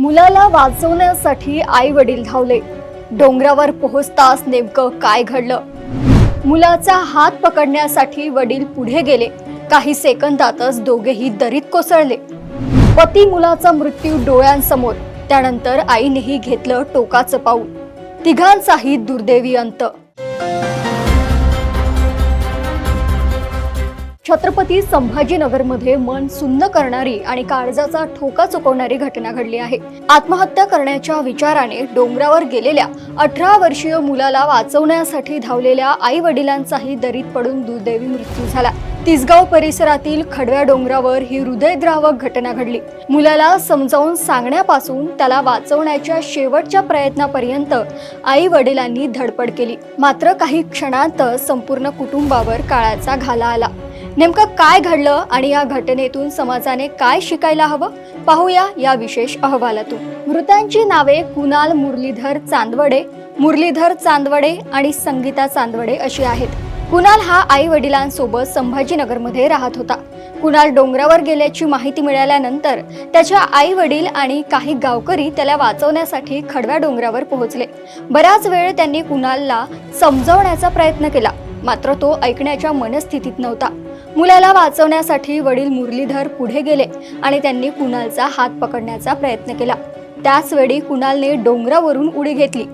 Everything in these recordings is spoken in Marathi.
मुलाला वाचवण्यासाठी आई वडील धावले. डोंगरावर पोहोचताच नेमकं काय घडलं? मुलाचा हात पकडण्यासाठी वडील पुढे गेले. काही सेकंदातच दोघेही दरीत कोसळले. पती मुलाचा मृत्यू डोळ्यांसमोर. त्यानंतर आईनेही घेतलं टोकाचं पाऊल. तिघांचाही दुर्दैवी अंत. छत्रपती संभाजीनगरमध्ये मन सुन्न करणारी आणि काळजाचा ठोका चुकवणारी घटना घडली आहे. आत्महत्या करण्याच्या विचाराने डोंगरावर गेलेल्या 18 वर्षीय मुलाला वाचवण्यासाठी धावलेल्या आई वडिलांचाही दरीत पडून दुर्दैवी मृत्यू झाला. तिसगाव परिसरातील खडव्या डोंगरावर ही हृदयद्रावक घटना घडली. मुलाला समजावून सांगण्यापासून त्याला वाचवण्याच्या शेवटच्या प्रयत्नापर्यंत आई वडिलांनी धडपड केली. मात्र काही क्षणांत संपूर्ण कुटुंबावर काळाचा घाला आला. नेमकं काय घडलं आणि या घटनेतून समाजाने काय शिकायला हवं, पाहूया या विशेष अहवालातून. मृतांची नावे कुणाल मुरलीधर चांदवडे आणि संगीता चांदवडे अशी आहेत. कुणाल हा आई वडिलांसोबत संभाजीनगरमध्ये राहत होता. कुणाल डोंगरावर गेल्याची माहिती मिळाल्यानंतर त्याच्या आई वडील आणि काही गावकरी त्याला वाचवण्यासाठी खडव्या डोंगरावर पोहोचले. बराच वेळ त्यांनी कुणालला समजावण्याचा प्रयत्न केला, मात्र तो ऐकण्याच्या मनस्थितीत नव्हता. मुलाला वाचवण्यासाठी वडील मुरलीधर पुढे गेले आणि त्यांनी कुणालचा हात पकडण्याचा प्रयत्न केला. त्याच वेळी कुणालने डोंगरावरून उडी घेतली.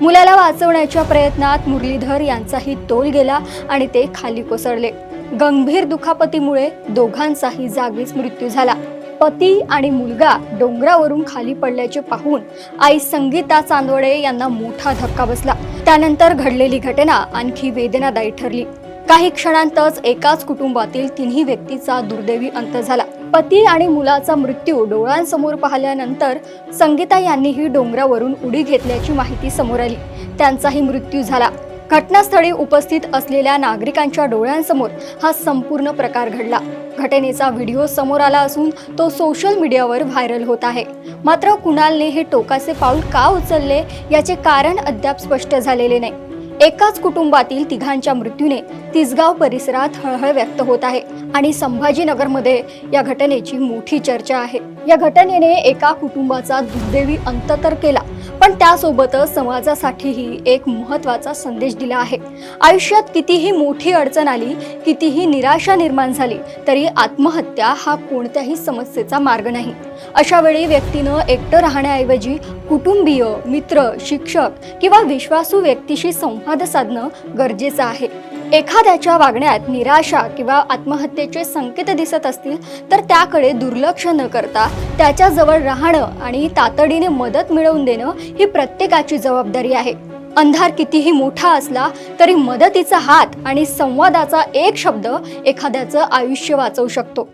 मुलाला वाचवण्याच्या प्रयत्नात मुरलीधर यांचाही तोल गेला आणि ते खाली कोसळले. गंभीर दुखापतीमुळे दोघांचाही जागीच मृत्यू झाला. पती आणि मुलगा डोंगरावरून खाली पडल्याचे पाहून आई संगीता चांदवडे यांना मोठा धक्का बसला. त्यानंतर घडलेली घटना आणखी वेदनादायी ठरली. काही क्षणांतच एकाच कुटुंबातील तिन्ही व्यक्तीचा दुर्दैवी अंत झाला. पती आणि मुलाचा मृत्यू डोळ्यांसमोर पाहिल्यानंतर संगीता यांनीही डोंगरावरून उडी घेतल्याची माहिती समोर आली. त्यांचाही मृत्यू झाला. घटनास्थळी उपस्थित असलेल्या नागरिकांच्या डोळ्यांसमोर हा संपूर्ण प्रकार घडला. घटनेचा व्हिडिओ समोर आला असून तो सोशल मीडियावर व्हायरल होत आहे. मात्र कुणालने हे टोकाचे पाऊल का उचलले याचे कारण अद्याप स्पष्ट झालेले नाही. एकाच कुटुंबातील तिघांच्या मृत्यूने तिसगाव परिसरात हळहळ व्यक्त होत आहे आणि संभाजीनगरमध्ये या घटनेची मोठी चर्चा आहे. या घटनेने एका कुटुंबाचा दुर्दैवी अंत तर केला, पण त्यासोबतच समाजासाठीही एक महत्त्वाचा संदेश दिला आहे. आयुष्यात कितीही मोठी अडचण आली, कितीही निराशा निर्माण झाली तरी आत्महत्या हा कोणत्याही समस्येचा मार्ग नाही. अशा वेळी व्यक्तीनं एकटं राहण्याऐवजी कुटुंबीय, मित्र, शिक्षक किंवा विश्वासू व्यक्तीशी संवाद साधणं गरजेचं आहे. एखाद्याच्या वागण्यात निराशा किंवा आत्महत्येचे संकेत दिसत असतील तर त्याकडे दुर्लक्ष न करता त्याच्याजवळ राहणं आणि तातडीने मदत मिळवून देणं ही प्रत्येकाची जबाबदारी आहे. अंधार कितीही मोठा असला तरी मदतीचा हात आणि संवादाचा एक शब्द एखाद्याचं आयुष्य वाचवू शकतो.